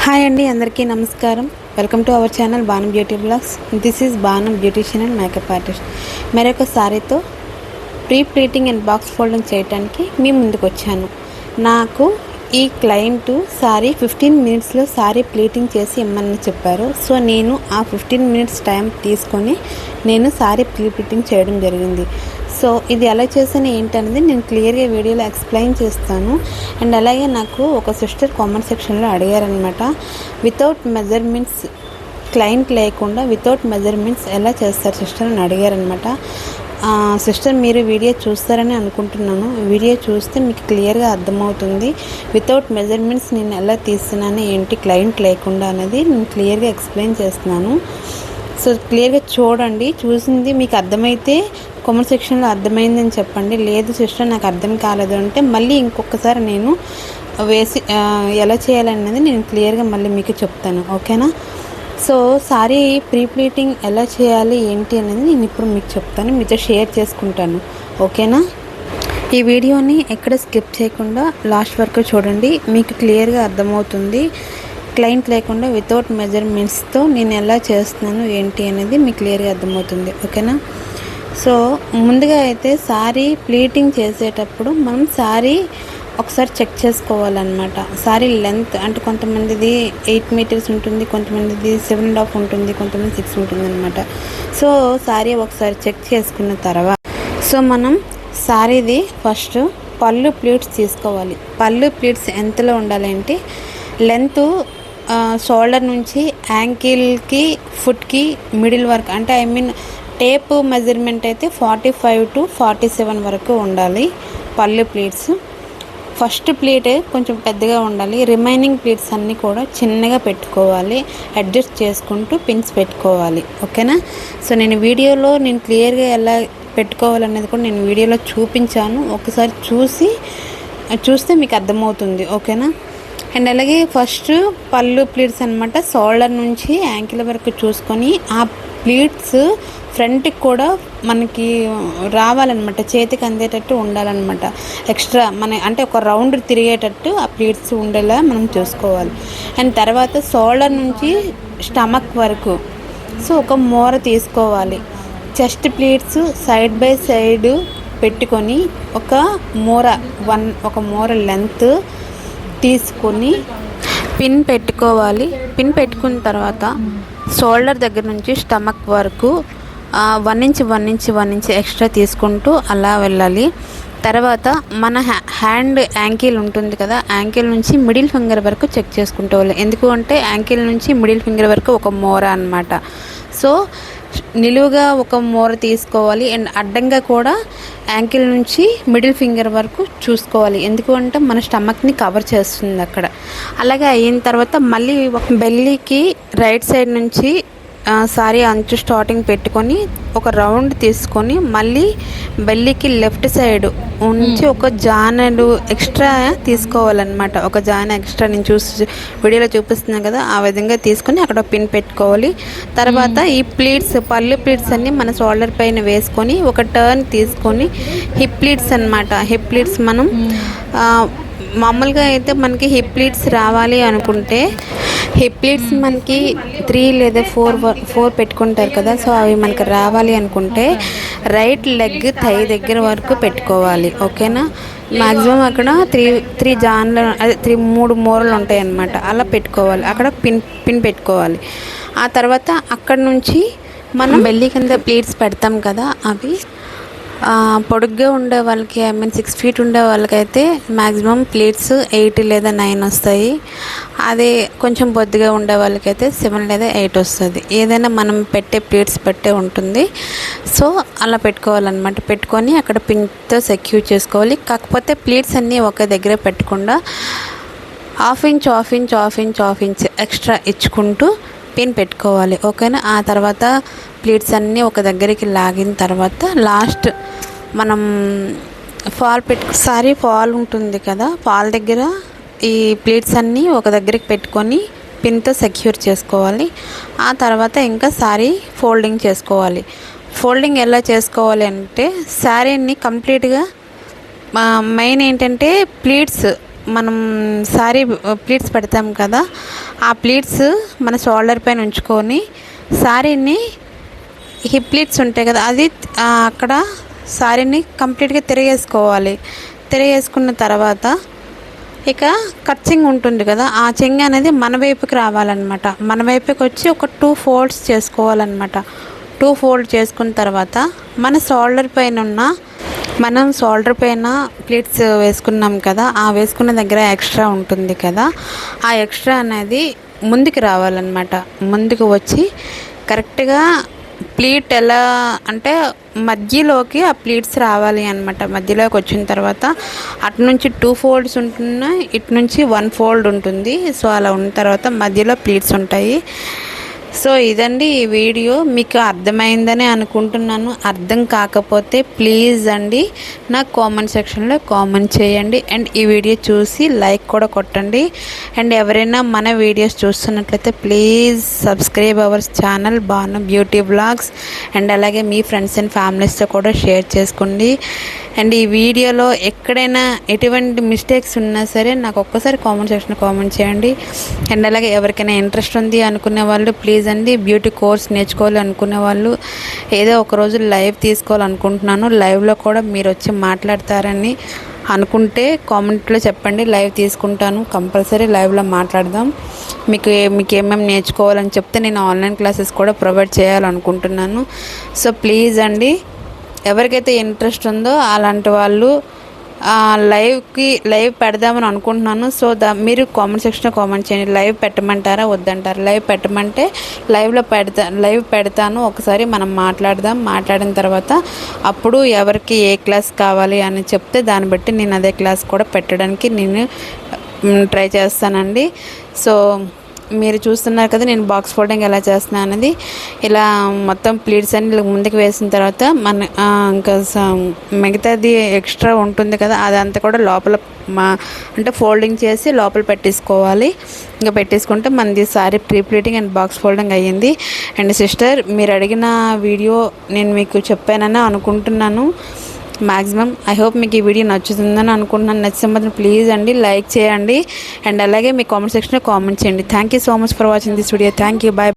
Hi అండి, అందరికీ నమస్కారం. Welcome to our channel Banu beauty blogs. This is Banu beautician and makeup artist. మరొక సారీతో pre pleating and box folding చేయడానికి మీ ముందుకు వచ్చాను. నాకు ఈ క్లయింట్ సారీ 15 మినిట్స్లో సారీ ప్లీటింగ్ చేసి ఇమ్మని చెప్పారు. సో నేను ఆ 15 మినిట్స్ టైం తీసుకొని నేను సారీ ప్లీటింగ్ చేయడం జరిగింది. సో ఇది ఎలా చేసాను ఏంటనేది నేను క్లియర్గా వీడియోలో ఎక్స్ప్లెయిన్ చేస్తాను. అండ్ అలాగే నాకు ఒక సిస్టర్ కామెంట్ సెక్షన్లో అడిగారనమాట, వితౌట్ మెజర్మెంట్స్ క్లయింట్ లేకుండా వితౌట్ మెజర్మెంట్స్ ఎలా చేస్తారు సిస్టర్ అని అడిగారనమాట. సిస్టర్ మీరు వీడియో చూస్తారని అనుకుంటున్నాను. వీడియో చూస్తే మీకు క్లియర్గా అర్థమవుతుంది వితౌట్ మెజర్మెంట్స్ నేను ఎలా తీస్తున్నాను ఏంటి క్లయింట్ లేకుండా అనేది నేను క్లియర్గా ఎక్స్ప్లెయిన్ చేస్తున్నాను. సో క్లియర్గా చూడండి, చూసింది మీకు అర్థమైతే కామెంట్ సెక్షన్లో అర్థమైందని చెప్పండి. లేదు సిస్టర్ నాకు అర్థం కాలేదు అంటే మళ్ళీ ఇంకొకసారి నేను వేసి ఎలా చేయాలనేది నేను క్లియర్గా మళ్ళీ మీకు చెప్తాను, ఓకేనా? సో సారీ ప్రీ ప్లీటింగ్ ఎలా చేయాలి ఏంటి అనేది నేను ఇప్పుడు మీకు చెప్తాను, మీతో షేర్ చేసుకుంటాను, ఓకేనా? ఈ వీడియోని ఎక్కడ స్కిప్ చేయకుండా లాస్ట్ వరకు చూడండి, మీకు క్లియర్గా అర్థమవుతుంది. క్లయింట్ లేకుండా వితౌట్ మెజర్మెంట్స్తో నేను ఎలా చేస్తున్నాను ఏంటి అనేది మీకు క్లియర్గా అర్థమవుతుంది, ఓకేనా? సో ముందుగా అయితే సారీ ప్లీటింగ్ చేసేటప్పుడు మనం సారీ ఒకసారి చెక్ చేసుకోవాలన్నమాట. సారీ లెంత్ అంటే కొంతమందిది 8 మీటర్స్ ఉంటుంది, కొంతమందిది 7.5 ఉంటుంది, కొంతమంది 6 ఉంటుంది అనమాట. సో సారీ ఒకసారి చెక్ చేసుకున్న తర్వాత సో మనం సారీది ఫస్ట్ పళ్ళు ప్లీట్స్ తీసుకోవాలి. పళ్ళు ప్లీట్స్ ఎంతలో ఉండాలంటే లెంత్ షోల్డర్ నుంచి యాంకిల్కి ఫుట్కి మిడిల్ వరకు, అంటే టేప్ మెజర్మెంట్ అయితే 45 to 47 వరకు ఉండాలి పళ్ళు ప్లీట్స్. ఫస్ట్ ప్లీట్ కొంచెం పెద్దగా ఉండాలి, రిమైనింగ్ ప్లీట్స్ అన్నీ కూడా చిన్నగా పెట్టుకోవాలి, అడ్జస్ట్ చేసుకుంటూ పిన్స్ పెట్టుకోవాలి, ఓకేనా? సో నేను వీడియోలో నేను క్లియర్గా ఎలా పెట్టుకోవాలనేది కూడా నేను వీడియోలో చూపించాను, ఒకసారి చూస్తే మీకు అర్థమవుతుంది, ఓకేనా? అండ్ అలాగే ఫస్ట్ పళ్ళు ప్లీట్స్ అనమాట షోల్డర్ నుంచి యాంకిల్ వరకు చూసుకొని ఆ ప్లీట్స్ ఫ్రంట్కి కూడా మనకి రావాలన్నమాట, చేతికి అందేటట్టు ఉండాలన్నమాట. ఎక్స్ట్రా అంటే ఒక రౌండ్ తిరిగేటట్టు ఆ ప్లీట్స్ ఉండేలా మనం చూసుకోవాలి. అండ్ తర్వాత షోల్డర్ నుంచి స్టమక్ వరకు సో ఒక మూర తీసుకోవాలి. Chest pleats side by side పెట్టుకొని ఒక మూర లెంత్ తీసుకొని పిన్ పెట్టుకోవాలి. పిన్ పెట్టుకున్న తర్వాత షోల్డర్ దగ్గర నుంచి స్టమక్ వరకు 1 ఇంచ్ ఎక్స్ట్రా తీసుకుంటూ అలా వెళ్ళాలి. తర్వాత మన హ్యాండ్ యాంకిల్ ఉంటుంది కదా, యాంకిల్ నుంచి మిడిల్ ఫింగర్ వరకు చెక్ చేసుకుంటూ వెళ్ళాలి. ఎందుకు అంటే యాంకిల్ నుంచి మిడిల్ ఫింగర్ వరకు ఒక మూర అన్నమాట. సో నిలువుగా ఒక మూర తీసుకోవాలి అండ్ అడ్డంగా కూడా యాంకిల్ నుంచి మిడిల్ ఫింగర్ వరకు చూసుకోవాలి, ఎందుకు అంటే మన స్టమక్ని కవర్ చేస్తుంది అక్కడ. అలాగే అయిన తర్వాత మళ్ళీ బెల్లీకి రైట్ సైడ్ నుంచి సారీ అంచు స్టార్టింగ్ పెట్టుకొని ఒక రౌండ్ తీసుకొని మళ్ళీ బెల్లీకి లెఫ్ట్ సైడ్ ఉంచి ఒక జానలు ఎక్స్ట్రా తీసుకోవాలన్నమాట. ఒక జాన ఎక్స్ట్రా నేను వీడియోలో చూపిస్తున్నాను కదా, ఆ విధంగా తీసుకొని అక్కడ పిన్ పెట్టుకోవాలి. తర్వాత ఈ ప్లీట్స్ పళ్ళు ప్లీట్స్ అన్నీ మన షోల్డర్ పైన వేసుకొని ఒక టర్న్ తీసుకొని హిప్ ప్లీట్స్ అనమాట. హిప్ ప్లీట్స్ మనం మామూలుగా అయితే మనకి హిప్ ప్లీట్స్ రావాలి అనుకుంటే హిప్ ప్లీట్స్ మనకి 3 లేదా 4 పెట్టుకుంటారు కదా, సో అవి మనకి రావాలి అనుకుంటే రైట్ లెగ్ థై దగ్గర వరకు పెట్టుకోవాలి, ఓకేనా? మ్యాక్సిమం అక్కడ 3 జాన్లు అదే 3 మూరలు ఉంటాయి అన్నమాట, అలా పెట్టుకోవాలి. అక్కడ పిన్ పెట్టుకోవాలి. ఆ తర్వాత అక్కడ నుంచి మనం బెల్లీ కింద ప్లీట్స్ పెడతాం కదా, అవి పొడుగ్గా ఉండే వాళ్ళకి 6 feet ఉండే వాళ్ళకైతే మ్యాక్సిమం ప్లీట్స్ 8 లేదా 9 వస్తాయి. అదే కొంచెం బొద్దుగా ఉండే వాళ్ళకైతే 7 లేదా 8 వస్తుంది. ఏదైనా మనం పెట్టే ప్లీట్స్ పెట్టే ఉంటుంది. సో అలా పెట్టుకోవాలన్నమాట. పెట్టుకొని అక్కడ పిన్తో సెక్యూర్ చేసుకోవాలి. కాకపోతే ప్లీట్స్ అన్నీ ఒకే దగ్గర పెట్టకుండా హాఫ్ ఇంచ్ ఎక్స్ట్రా ఇచ్చుకుంటూ పిన్ పెట్టుకోవాలి, ఓకేనా? ఆ తర్వాత ప్లీట్స్ అన్నీ ఒక దగ్గరికి లాగిన తర్వాత లాస్ట్ మనం సారీ ఫాల్ ఉంటుంది కదా, ఫాల్ దగ్గర ఈ ప్లీట్స్ అన్నీ ఒక దగ్గరికి పెట్టుకొని పిన్తో సెక్యూర్ చేసుకోవాలి. ఆ తర్వాత ఇంకా సారీ ఫోల్డింగ్ చేసుకోవాలి. ఫోల్డింగ్ ఎలా చేసుకోవాలి అంటే సారీని కంప్లీట్గా మెయిన్ ఏంటంటే ప్లీట్స్ మనం సారీ ప్లీట్స్ పెడతాం కదా, ఆ ప్లీట్స్ మన షోల్డర్ పైన ఉంచుకొని శారీని హిప్ ప్లీట్స్ ఉంటాయి కదా, అది అక్కడ శారీని కంప్లీట్గా తిరిగేసుకోవాలి. తిరిగేసుకున్న తర్వాత ఇక కట్ చెంగు ఉంటుంది కదా, ఆ చెంగు అనేది మన వైపుకి రావాలన్నమాట. మన వైపుకి వచ్చి ఒక 2 ఫోల్డ్స్ చేసుకోవాలన్నమాట. 2 ఫోల్డ్ చేసుకున్న తర్వాత మన మనం షోల్డర్ పైన ప్లీట్స్ వేసుకున్నాం కదా, ఆ వేసుకున్న దగ్గర ఎక్స్ట్రా ఉంటుంది కదా, ఆ ఎక్స్ట్రా అనేది ముందుకు రావాలన్నమాట. ముందుకు వచ్చి కరెక్ట్గా ప్లీట్ ఎలా అంటే మధ్యలోకి ఆ ప్లీట్స్ రావాలి అన్నమాట. మధ్యలోకి వచ్చిన తర్వాత అటు నుంచి 2 ఫోల్డ్స్ ఉంటున్నాయి, ఇటు నుంచి 1 ఫోల్డ్ ఉంటుంది. సో అలా ఉన్న తర్వాత మధ్యలో ప్లీట్స్ ఉంటాయి. సో ఇదండి ఈ వీడియో. మీకు అర్థమైందని అనుకుంటున్నాను. అర్థం కాకపోతే ప్లీజ్ అండి నాకు కామెంట్ సెక్షన్లో కామెంట్ చేయండి. అండ్ ఈ వీడియో చూసి లైక్ కూడా కొట్టండి. అండ్ ఎవరైనా మన వీడియోస్ చూస్తున్నట్లయితే please subscribe our channel Banu beauty blogs. And అలాగే మీ ఫ్రెండ్స్ అండ్ ఫ్యామిలీస్తో కూడా షేర్ చేసుకోండి. అండ్ ఈ వీడియోలో ఎక్కడైనా ఎటువంటి మిస్టేక్స్ ఉన్నా సరే నాకు ఒక్కసారి కామెంట్ సెక్షన్లో కామెంట్ చేయండి. అండ్ అలాగే ఎవరికైనా ఇంట్రెస్ట్ ఉంది అనుకునే వాళ్ళు ప్లీజ్ అండి బ్యూటీ కోర్స్ నేర్చుకోవాలి అనుకునే వాళ్ళు ఏదో ఒకరోజు లైవ్ తీసుకోవాలనుకుంటున్నాను. లైవ్లో కూడా మీరు వచ్చి మాట్లాడతారని అనుకుంటే కామెంట్లో చెప్పండి, లైవ్ తీసుకుంటాను. కంపల్సరీ లైవ్లో మాట్లాడదాం. మీకు ఏమేమి నేర్చుకోవాలని చెప్తే నేను ఆన్లైన్ క్లాసెస్ కూడా ప్రొవైడ్ చేయాలనుకుంటున్నాను. సో ప్లీజ్ అండి ఎవరికైతే ఇంట్రెస్ట్ ఉందో అలాంటి వాళ్ళు లైవ్ పెడదామని అనుకుంటున్నాను. సో మీరు కామెంట్ సెక్షన్లో కామెంట్ చేయండి, లైవ్ పెట్టమంటారా వద్దంటారా. లైవ్ పెట్టమంటే లైవ్ పెడతాను. ఒకసారి మనం మాట్లాడిన తర్వాత అప్పుడు ఎవరికి ఏ క్లాస్ కావాలి అని చెప్తే దాన్ని బట్టి నేను అదే క్లాస్ కూడా పెట్టడానికి నేను ట్రై చేస్తానండి. సో మీరు చూస్తున్నారు కదా నేను బాక్స్ ఫోల్డింగ్ ఎలా చేస్తున్నాను అనేది. ఇలా మొత్తం ప్లీట్స్ అన్ని ముందుకు వేసిన తర్వాత ఇంకా మిగతాది ఎక్స్ట్రా ఉంటుంది కదా, అదంతా కూడా లోపల అంటే ఫోల్డింగ్ చేసి లోపల పెట్టేసుకోవాలి. ఇంకా పెట్టేసుకుంటే మనది sorry pre pleating and box folding అయ్యింది. అండ్ సిస్టర్ మీరు అడిగిన వీడియో నేను మీకు చెప్పానని అనుకుంటున్నాను. మ్యాక్సిమం ఐ హోప్ మీకు ఈ వీడియో నచ్చుతుందని అనుకుంటున్నాను. నచ్చితే మాత్రం ప్లీజ్ అండి లైక్ చేయండి. అండ్ అలాగే మీ కామెంట్ సెక్షన్లో కామెంట్ చేయండి. Thank you so much for watching this video. Thank you. Bye.